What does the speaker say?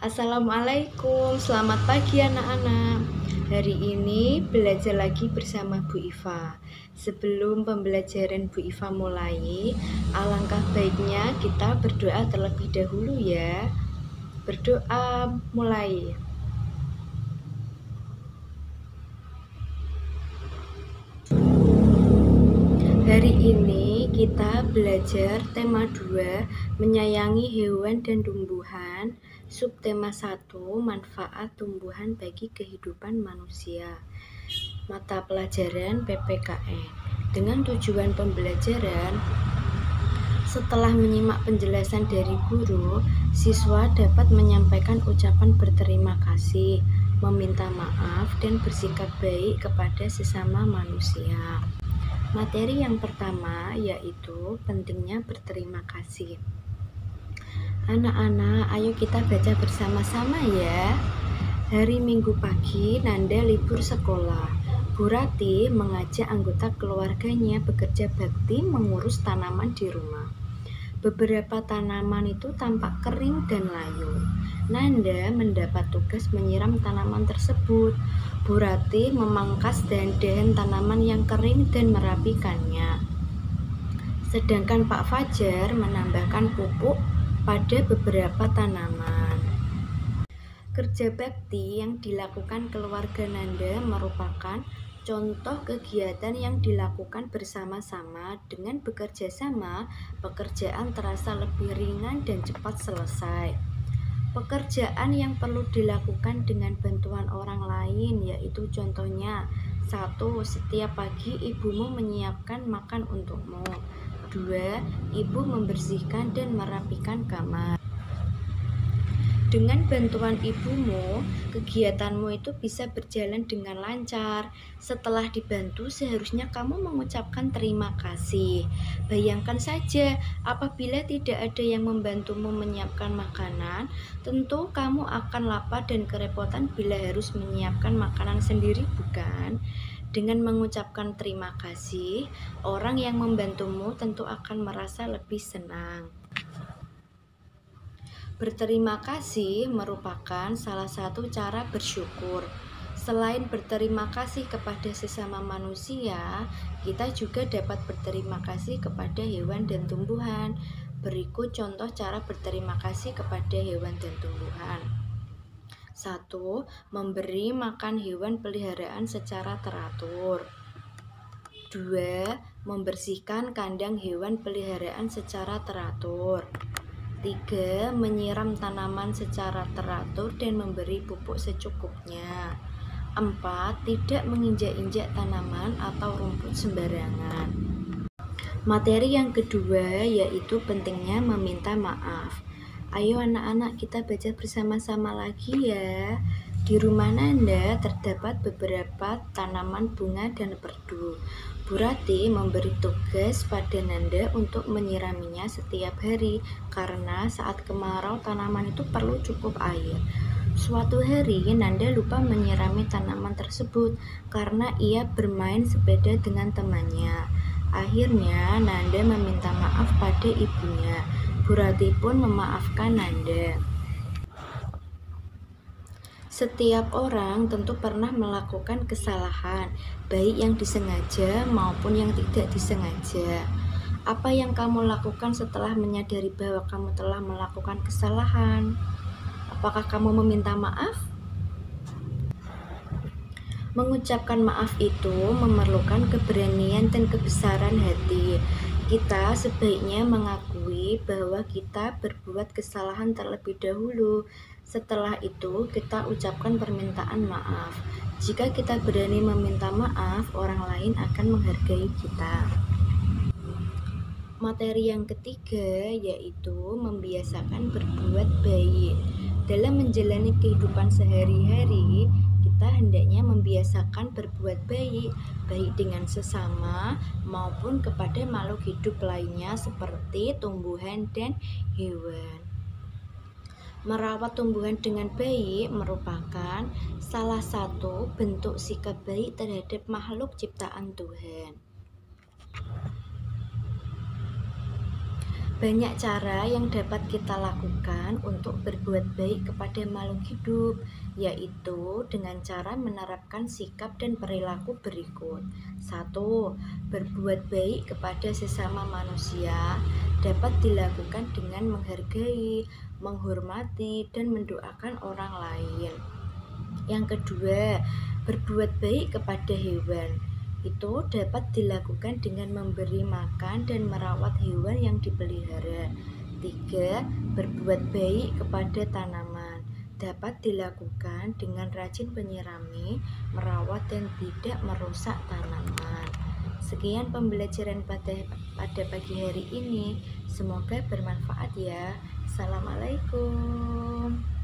Assalamualaikum, selamat pagi anak-anak. Hari ini belajar lagi bersama Bu Iva. Sebelum pembelajaran Bu Iva mulai, alangkah baiknya kita berdoa terlebih dahulu ya. Berdoa mulai. Hari ini kita belajar tema 2, menyayangi hewan dan tumbuhan. Subtema 1, manfaat tumbuhan bagi kehidupan manusia. Mata pelajaran PPKN. Dengan tujuan pembelajaran, setelah menyimak penjelasan dari guru, siswa dapat menyampaikan ucapan berterima kasih, meminta maaf, dan bersikap baik kepada sesama manusia. Materi yang pertama yaitu pentingnya berterima kasih. Anak-anak, ayo kita baca bersama-sama ya. Hari Minggu pagi, Nanda libur sekolah. Bu Rati mengajak anggota keluarganya bekerja bakti mengurus tanaman di rumah. Beberapa tanaman itu tampak kering dan layu. Nanda mendapat tugas menyiram tanaman tersebut. Bu Rati memangkas dahan-dahan tanaman yang kering dan merapikannya. Sedangkan Pak Fajar menambahkan pupuk pada beberapa tanaman. Kerja bakti yang dilakukan keluarga Nanda merupakan contoh kegiatan yang dilakukan bersama-sama. Dengan bekerja sama, pekerjaan terasa lebih ringan dan cepat selesai. Pekerjaan yang perlu dilakukan dengan bantuan orang lain yaitu contohnya 1. Setiap pagi ibumu menyiapkan makan untukmu. 2. Ibu membersihkan dan merapikan kamar. Dengan bantuan ibumu, kegiatanmu itu bisa berjalan dengan lancar. Setelah dibantu, seharusnya kamu mengucapkan terima kasih. Bayangkan saja, apabila tidak ada yang membantumu menyiapkan makanan, tentu kamu akan lapar dan kerepotan bila harus menyiapkan makanan sendiri, bukan? Dengan mengucapkan terima kasih, orang yang membantumu tentu akan merasa lebih senang. Berterima kasih merupakan salah satu cara bersyukur. Selain berterima kasih kepada sesama manusia, kita juga dapat berterima kasih kepada hewan dan tumbuhan. Berikut contoh cara berterima kasih kepada hewan dan tumbuhan. 1. Memberi makan hewan peliharaan secara teratur. 2. Membersihkan kandang hewan peliharaan secara teratur. 3. Menyiram tanaman secara teratur dan memberi pupuk secukupnya. 4. Tidak menginjak-injak tanaman atau rumput sembarangan. Materi yang kedua yaitu pentingnya meminta maaf. Ayo anak-anak, kita baca bersama-sama lagi ya. Di rumah Nanda terdapat beberapa tanaman bunga dan perdu. Bu Rati memberi tugas pada Nanda untuk menyiraminya setiap hari karena saat kemarau tanaman itu perlu cukup air. Suatu hari Nanda lupa menyirami tanaman tersebut karena ia bermain sepeda dengan temannya. Akhirnya Nanda meminta maaf pada ibunya. Bu Rati pun memaafkan Nanda. Setiap orang tentu pernah melakukan kesalahan, baik yang disengaja maupun yang tidak disengaja. Apa yang kamu lakukan setelah menyadari bahwa kamu telah melakukan kesalahan? Apakah kamu meminta maaf? Mengucapkan maaf itu memerlukan keberanian dan kebesaran hati. Kita sebaiknya mengakui bahwa kita berbuat kesalahan terlebih dahulu. Setelah itu, kita ucapkan permintaan maaf. Jika kita berani meminta maaf, orang lain akan menghargai kita. Materi yang ketiga yaitu membiasakan berbuat baik. Dalam menjalani kehidupan sehari-hari, kita hendaknya membiasakan berbuat baik, baik dengan sesama maupun kepada makhluk hidup lainnya seperti tumbuhan dan hewan. Merawat tumbuhan dengan baik merupakan salah satu bentuk sikap baik terhadap makhluk ciptaan Tuhan. Banyak cara yang dapat kita lakukan untuk berbuat baik kepada makhluk hidup, yaitu dengan cara menerapkan sikap dan perilaku berikut. 1. Berbuat baik kepada sesama manusia dapat dilakukan dengan menghargai, menghormati, dan mendoakan orang lain. Yang kedua, berbuat baik kepada hewan. Itu dapat dilakukan dengan memberi makan dan merawat hewan yang dipelihara. 3. Berbuat baik kepada tanaman. Dapat dilakukan dengan rajin menyirami, merawat, dan tidak merusak tanaman. Sekian pembelajaran pada pagi hari ini. Semoga bermanfaat ya. Assalamualaikum.